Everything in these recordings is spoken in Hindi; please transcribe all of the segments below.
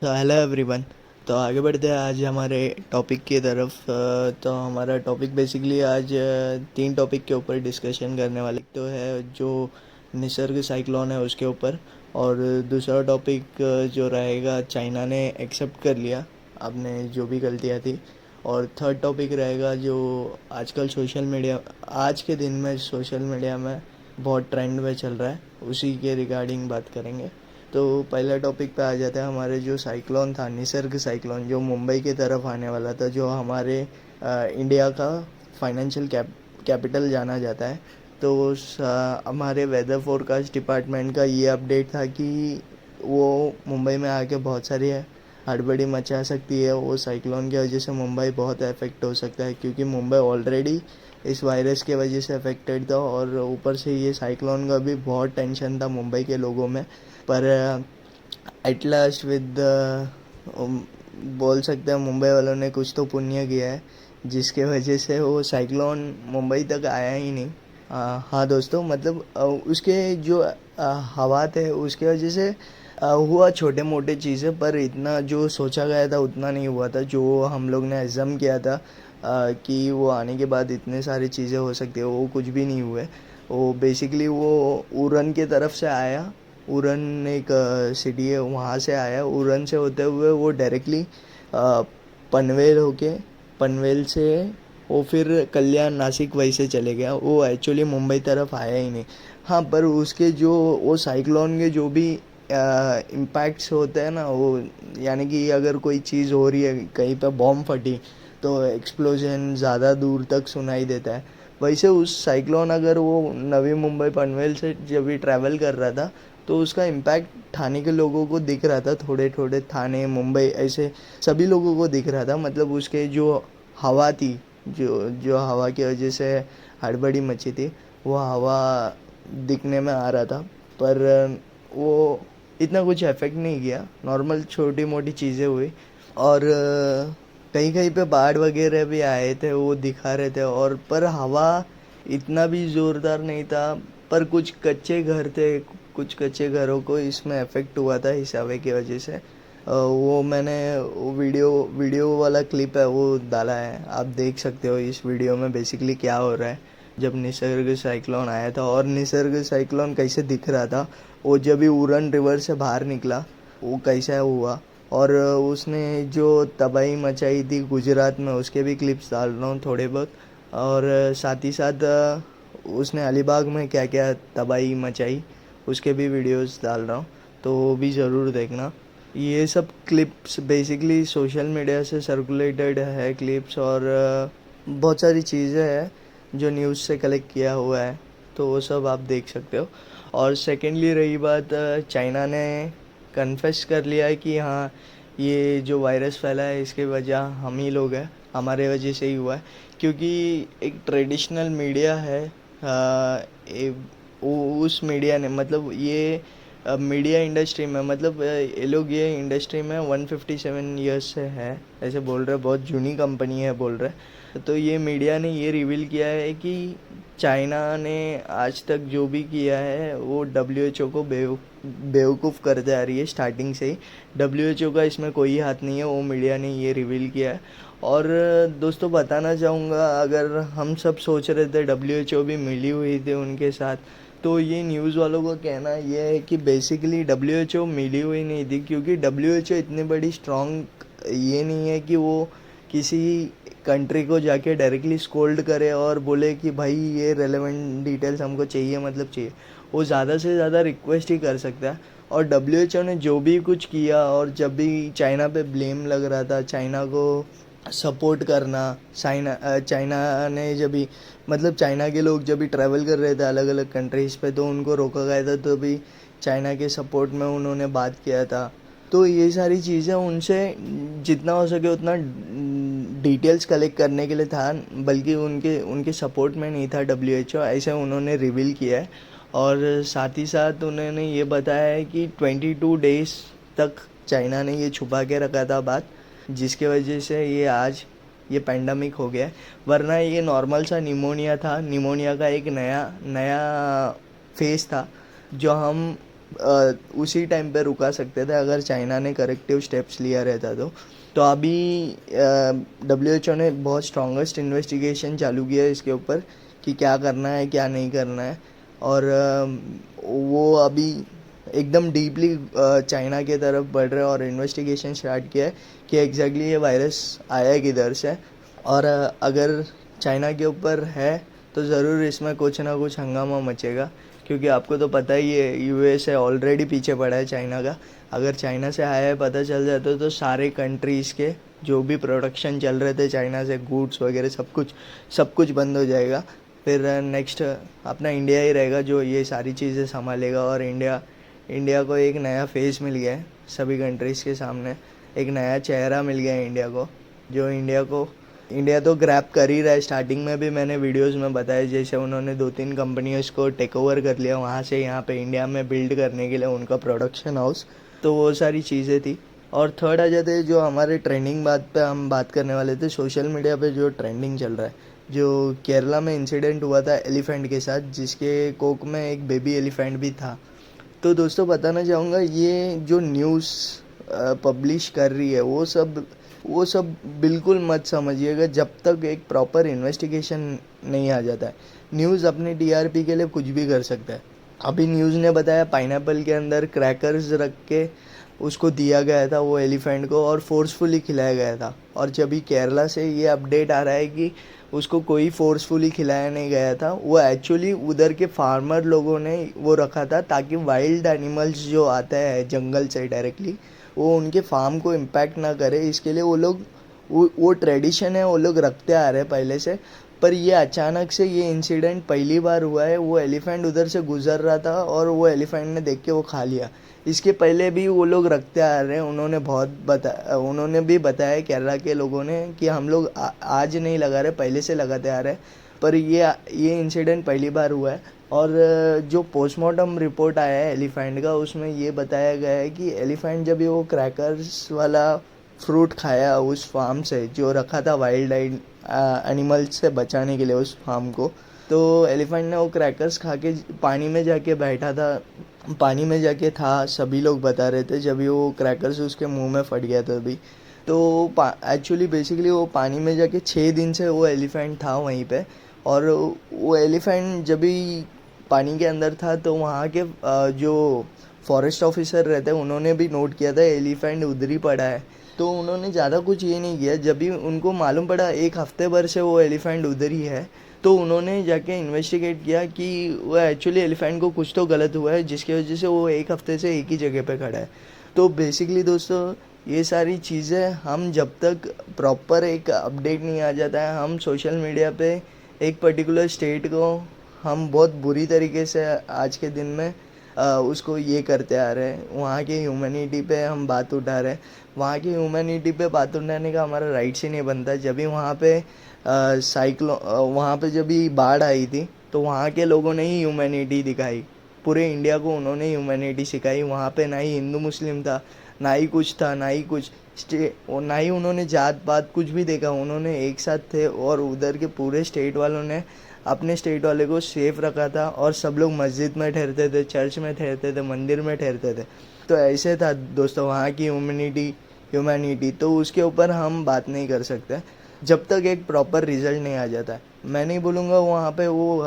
तो हेलो एवरीवन। तो आगे बढ़ते हैं आज हमारे टॉपिक की तरफ। तो हमारा टॉपिक बेसिकली आज तीन टॉपिक के ऊपर डिस्कशन करने वाले। तो है जो निसर्ग साइक्लोन है उसके ऊपर, और दूसरा टॉपिक जो रहेगा चाइना ने एक्सेप्ट कर लिया आपने जो भी गलतियाँ थी, और थर्ड टॉपिक रहेगा जो आजकल सोशल मीडिया, आज के दिन में सोशल मीडिया में बहुत ट्रेंड में चल रहा है, उसी के रिगार्डिंग बात करेंगे। तो पहला टॉपिक पे आ जाता है। हमारे जो साइक्लोन था, निसर्ग साइक्लोन, जो मुंबई की तरफ आने वाला था, जो हमारे इंडिया का फाइनेंशियल कैपिटल जाना जाता है। तो हमारे वेदर फोरकास्ट डिपार्टमेंट का ये अपडेट था कि वो मुंबई में आके बहुत सारी हड़बड़ी मचा सकती है। वो साइक्लोन की वजह से मुंबई बहुत अफेक्ट हो सकता है, क्योंकि मुंबई ऑलरेडी इस वायरस के वजह से अफेक्टेड था, और ऊपर से ये साइक्लोन का भी बहुत टेंशन था मुंबई के लोगों में। पर एट लास्ट विद बोल सकते हैं मुंबई वालों ने कुछ तो पुण्य किया है, जिसके वजह से वो साइक्लोन मुंबई तक आया ही नहीं। हाँ दोस्तों, मतलब उसके जो हवा थे उसके वजह से हुआ छोटे मोटे चीज़ें, पर इतना जो सोचा गया था उतना नहीं हुआ था। जो हम लोग ने एज़म किया था कि वो आने के बाद इतने सारी चीज़ें हो सकती है, वो कुछ भी नहीं हुए। वो बेसिकली वो उरन की तरफ से आया। उरन एक सिटी है, वहाँ से आया। उरन से होते हुए वो डायरेक्टली पनवेल होके, पनवेल से वो फिर कल्याण नासिक वहीं से चले गया। वो एक्चुअली मुंबई तरफ आया ही नहीं। हाँ, पर उसके जो वो साइक्लोन के जो भी इम्पैक्ट्स होते हैं ना, वो यानी कि अगर कोई चीज़ हो रही है, कहीं पे बॉम्ब फटी तो एक्सप्लोजन ज़्यादा दूर तक सुनाई देता है। वैसे उस साइक्लोन अगर वो नवी मुंबई पनवेल से जब भी ट्रैवल कर रहा था, तो उसका इम्पैक्ट ठाणे के लोगों को दिख रहा था। थोड़े थोड़े ठाणे, मुंबई, ऐसे सभी लोगों को दिख रहा था। मतलब उसके जो हवा थी, जो जो हवा की वजह से हड़बड़ी मची थी, वो हवा दिखने में आ रहा था। पर वो इतना कुछ इफेक्ट नहीं किया, नॉर्मल छोटी मोटी चीज़ें हुई। और कहीं कहीं पे बाढ़ वगैरह भी आए थे, वो दिखा रहे थे। और पर हवा इतना भी ज़ोरदार नहीं था। पर कुछ कच्चे घर थे, कुछ कच्चे घरों को इसमें अफेक्ट हुआ था इस हवा की वजह से। वो मैंने वो वीडियो वाला क्लिप है वो डाला है, आप देख सकते हो इस वीडियो में बेसिकली क्या हो रहा है जब निसर्ग साइक्लोन आया था, और निसर्ग साइक्लोन कैसे दिख रहा था। वो जब भी उरन रिवर से बाहर निकला, वो कैसा हुआ। और उसने जो तबाही मचाई थी गुजरात में, उसके भी क्लिप्स डाल रहा हूँ थोड़े बहुत। और साथ ही साथ उसने अलीबाग में क्या क्या तबाही मचाई, उसके भी वीडियोस डाल रहा हूँ, तो वो भी ज़रूर देखना। ये सब क्लिप्स बेसिकली सोशल मीडिया से सर्कुलेटेड है क्लिप्स, और बहुत सारी चीज़ें हैं जो न्यूज़ से कलेक्ट किया हुआ है, तो वो सब आप देख सकते हो। और सेकेंडली रही बात, चाइना ने कन्फेस कर लिया है कि हाँ, ये जो वायरस फैला है इसके वजह हम ही लोग हैं, हमारे वजह से ही हुआ है। क्योंकि एक ट्रेडिशनल मीडिया है, उस मीडिया ने, मतलब ये मीडिया इंडस्ट्री में, मतलब ये लोग ये इंडस्ट्री में 157 ईयर्स से है ऐसे बोल रहे, बहुत जूनी कंपनी है बोल रहे। तो ये मीडिया ने ये रिवील किया है कि चाइना ने आज तक जो भी किया है वो डब्ल्यू एच ओ को बेवकूफ़ करते आ रही है स्टार्टिंग से ही। डब्ल्यू एच ओ का इसमें कोई हाथ नहीं है, वो मीडिया ने ये रिवील किया है। और दोस्तों बताना चाहूँगा, अगर हम सब सोच रहे थे डब्ल्यू एच ओ भी मिली हुई थी उनके साथ, तो ये न्यूज़ वालों को कहना ये है कि बेसिकली डब्ल्यू एच ओ मिली हुई नहीं थी, क्योंकि डब्ल्यू एच ओ इतनी बड़ी स्ट्रॉन्ग ये नहीं है कि वो किसी कंट्री को जाके डायरेक्टली स्कोल्ड करे और बोले कि भाई ये रेलेवेंट डिटेल्स हमको चाहिए, मतलब चाहिए। वो ज़्यादा से ज़्यादा रिक्वेस्ट ही कर सकता है। और डब्ल्यू एच ओ ने जो भी कुछ किया, और जब भी चाइना पे ब्लेम लग रहा था, चाइना को सपोर्ट करना, चाइना ने जब भी, मतलब चाइना के लोग जब भी ट्रैवल कर रहे थे अलग अलग कंट्रीज़ पे, तो उनको रोका गया था, तो भी चाइना के सपोर्ट में उन्होंने बात किया था। तो ये सारी चीज़ें उनसे जितना हो सके उतना डिटेल्स कलेक्ट करने के लिए था, बल्कि उनके उनके सपोर्ट में नहीं था डब्ल्यू एच ओ, ऐसे उन्होंने रिवील किया है। और साथ ही साथ उन्होंने ये बताया है कि 22 डेज़ तक चाइना ने ये छुपा के रखा था बात, जिसके वजह से ये आज ये पेंडेमिक हो गया है। वरना ये नॉर्मल सा निमोनिया था, निमोनिया का एक नया नया फेस था, जो हम उसी टाइम पे रुका सकते थे अगर चाइना ने करेक्टिव स्टेप्स लिया रहता तो अभी WHO ने बहुत स्ट्रॉन्गेस्ट इन्वेस्टिगेशन चालू किया है इसके ऊपर कि क्या करना है क्या नहीं करना है। और वो अभी एकदम डीपली चाइना की तरफ बढ़ रहे हैं और इन्वेस्टिगेशन स्टार्ट किया है कि एग्जैक्टली ये वायरस आया किधर से। और अगर चाइना के ऊपर है तो ज़रूर इसमें कुछ ना कुछ हंगामा मचेगा, क्योंकि आपको तो पता ही है USA ऑलरेडी पीछे पड़ा है चाइना का। अगर चाइना से आया है पता चल जाता तो सारे कंट्रीज़ के जो भी प्रोडक्शन चल रहे थे चाइना से, गुड्स वगैरह सब कुछ बंद हो जाएगा। फिर नेक्स्ट अपना इंडिया ही रहेगा जो ये सारी चीज़ें संभालेगा। और इंडिया को एक नया फेस मिल गया है सभी कंट्रीज़ के सामने, एक नया चेहरा मिल गया है इंडिया को, जो इंडिया तो ग्रैब कर ही रहा है। स्टार्टिंग में भी मैंने वीडियोस में बताया, जैसे उन्होंने 2-3 कंपनियों को टेक ओवर कर लिया वहाँ से यहाँ पे इंडिया में बिल्ड करने के लिए उनका प्रोडक्शन हाउस, तो वो सारी चीज़ें थी। और थर्ड आ जाते जो हमारे ट्रेंडिंग बात पे हम बात करने वाले थे, सोशल मीडिया पे जो ट्रेंडिंग चल रहा है, जो केरला में इंसिडेंट हुआ था एलिफेंट के साथ, जिसके कोक में एक बेबी एलिफेंट भी था। तो दोस्तों बताना चाहूँगा ये जो न्यूज़ पब्लिश कर रही है वो सब बिल्कुल मत समझिएगा जब तक एक प्रॉपर इन्वेस्टिगेशन नहीं आ जाता है। न्यूज़ अपने TRP के लिए कुछ भी कर सकता है। अभी न्यूज़ ने बताया पाइनएप्पल के अंदर क्रैकर्स रख के उसको दिया गया था वो एलिफेंट को और फोर्सफुली खिलाया गया था। और जब भी केरला से ये अपडेट आ रहा है कि उसको कोई फोर्सफुली खिलाया नहीं गया था, वो एक्चुअली उधर के फार्मर लोगों ने वो रखा था ताकि वाइल्ड एनिमल्स जो आते हैं जंगल से डायरेक्टली वो उनके फार्म को इम्पैक्ट ना करे। इसके लिए वो ट्रेडिशन है, वो लोग रखते आ रहे हैं पहले से। पर ये अचानक से ये इंसिडेंट पहली बार हुआ है। वो एलिफेंट उधर से गुजर रहा था और वो एलिफेंट ने देख के वो खा लिया। इसके पहले भी वो लोग रखते आ रहे हैं। उन्होंने भी बताया केरला के लोगों ने कि हम लोग आज नहीं लगा रहे, पहले से लगाते आ रहे हैं। पर ये इंसिडेंट पहली बार हुआ है। और जो पोस्टमार्टम रिपोर्ट आया है एलिफेंट का, उसमें ये बताया गया है कि एलिफेंट जब वो क्रैकर्स वाला फ्रूट खाया उस फार्म से जो रखा था वाइल्ड एनिमल्स से बचाने के लिए उस फार्म को, तो एलिफेंट ने वो क्रैकर्स खा के पानी में जाके बैठा था, पानी में जाके था। सभी लोग बता रहे थे जब भी वो क्रैकर्स उसके मुंह में फट गया था अभी। तो एक्चुअली बेसिकली वो पानी में जाके 6 दिन से वो एलिफेंट था वहीं पे। और वो एलिफेंट जब भी पानी के अंदर था तो वहाँ के जो फॉरेस्ट ऑफिसर रहते हैं उन्होंने भी नोट किया था एलिफेंट उधर ही पड़ा है। तो उन्होंने ज़्यादा कुछ ये नहीं किया। जब भी उनको मालूम पड़ा 1 हफ्ते भर से वो एलिफेंट उधर ही है, तो उन्होंने जाके इन्वेस्टिगेट किया कि वो एक्चुअली एलिफेंट को कुछ तो गलत हुआ है जिसकी वजह से वो 1 हफ्ते से एक ही जगह पे खड़ा है। तो बेसिकली दोस्तों ये सारी चीज़ें हम जब तक प्रॉपर एक अपडेट नहीं आ जाता है, हम सोशल मीडिया पे एक पर्टिकुलर स्टेट को हम बहुत बुरी तरीके से आज के दिन में उसको ये करते आ रहे हैं। वहाँ की ह्यूमैनिटी पे हम बात उठा रहे हैं। वहाँ की ह्यूमैनिटी पे बात उठाने का हमारा राइट्स ही नहीं बनता। जब भी वहाँ पे वहाँ पे जब भी बाढ़ आई थी तो वहाँ के लोगों ने ही ह्यूमैनिटी दिखाई, पूरे इंडिया को उन्होंने ह्यूमैनिटी सिखाई। वहाँ पे ना ही हिंदू मुस्लिम था, ना ही कुछ था, ना ही कुछ ना ही उन्होंने जात पात कुछ भी देखा। उन्होंने एक साथ थे और उधर के पूरे स्टेट वालों ने अपने स्टेट वाले को सेफ रखा था। और सब लोग मस्जिद में ठहरते थे, चर्च में ठहरते थे, मंदिर में ठहरते थे। तो ऐसे था दोस्तों वहाँ की ह्यूमैनिटी। तो उसके ऊपर हम बात नहीं कर सकते जब तक एक प्रॉपर रिजल्ट नहीं आ जाता है। मैं नहीं बोलूँगा वहाँ पे वो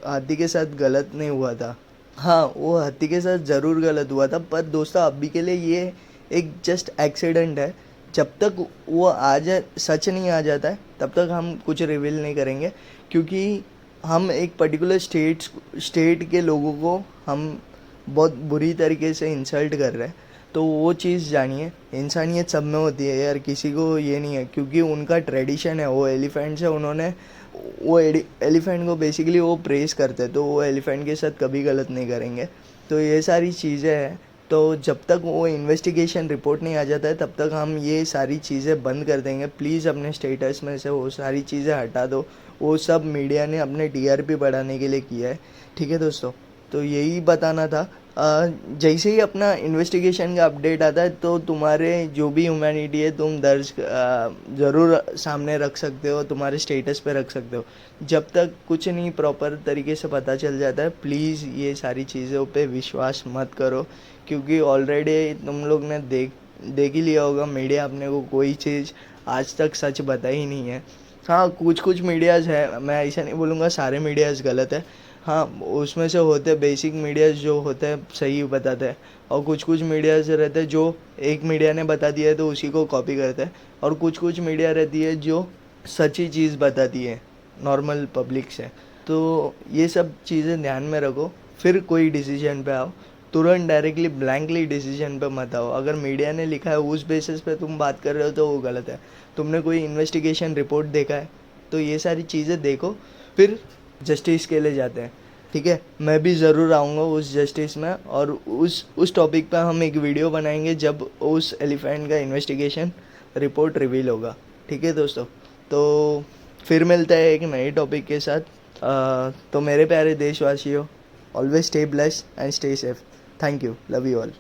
हाथी के साथ गलत नहीं हुआ था, हाँ वो हाथी के साथ ज़रूर गलत हुआ था। पर दोस्तों अभी के लिए ये एक जस्ट एक्सीडेंट है। जब तक वो सच नहीं आ जाता है तब तक हम कुछ रिवील नहीं करेंगे, क्योंकि हम एक पर्टिकुलर स्टेट के लोगों को हम बहुत बुरी तरीके से इंसल्ट कर रहे हैं। तो वो चीज़ जानिए, इंसानियत सब में होती है यार, किसी को ये नहीं है, क्योंकि उनका ट्रेडिशन है। वो एलिफेंट से उन्होंने वो एलिफेंट को बेसिकली वो प्रेस करते, तो वो एलिफेंट के साथ कभी गलत नहीं करेंगे। तो ये सारी चीज़ें हैं। तो जब तक वो इन्वेस्टिगेशन रिपोर्ट नहीं आ जाता है तब तक हम ये सारी चीज़ें बंद कर देंगे। प्लीज़ अपने स्टेटस में से वो सारी चीज़ें हटा दो। वो सब मीडिया ने अपने TRP बढ़ाने के लिए किया है, ठीक है दोस्तों। तो यही बताना था। जैसे ही अपना इन्वेस्टिगेशन का अपडेट आता है तो तुम्हारे जो भी ह्यूमैनिटी है तुम दर्ज ज़रूर सामने रख सकते हो, तुम्हारे स्टेटस पे रख सकते हो। जब तक कुछ नहीं प्रॉपर तरीके से पता चल जाता है, प्लीज़ ये सारी चीज़ों पे विश्वास मत करो, क्योंकि ऑलरेडी तुम लोग ने देख ही लिया होगा, मीडिया अपने को कोई चीज़ आज तक सच बताई ही नहीं है। हाँ, कुछ कुछ मीडियाज़ है, मैं ऐसा नहीं बोलूँगा सारे मीडियाज़ गलत है। हाँ, उसमें से होते बेसिक मीडियाज़ जो होते हैं सही बताते हैं, और कुछ कुछ मीडियाज़ रहते हैं जो एक मीडिया ने बता दिया है तो उसी को कॉपी करते हैं, और कुछ कुछ मीडिया रहती है जो सच्ची चीज़ बताती है नॉर्मल पब्लिक से। तो ये सब चीज़ें ध्यान में रखो, फिर कोई डिसीजन पे आओ। तुरंत डायरेक्टली ब्लैंकली डिसीजन पे मत आओ। अगर मीडिया ने लिखा है उस बेसिस पे तुम बात कर रहे हो तो वो गलत है। तुमने कोई इन्वेस्टिगेशन रिपोर्ट देखा है तो ये सारी चीज़ें देखो, फिर जस्टिस के लिए जाते हैं। ठीक है, मैं भी ज़रूर आऊँगा उस जस्टिस में, और उस टॉपिक पे हम एक वीडियो बनाएंगे जब उस एलिफेंट का इन्वेस्टिगेशन रिपोर्ट रिवील होगा। ठीक है दोस्तों, तो फिर मिलता है एक नए टॉपिक के साथ। तो मेरे प्यारे देशवासियों, always stay blessed and stay safe. Thank you, love you all.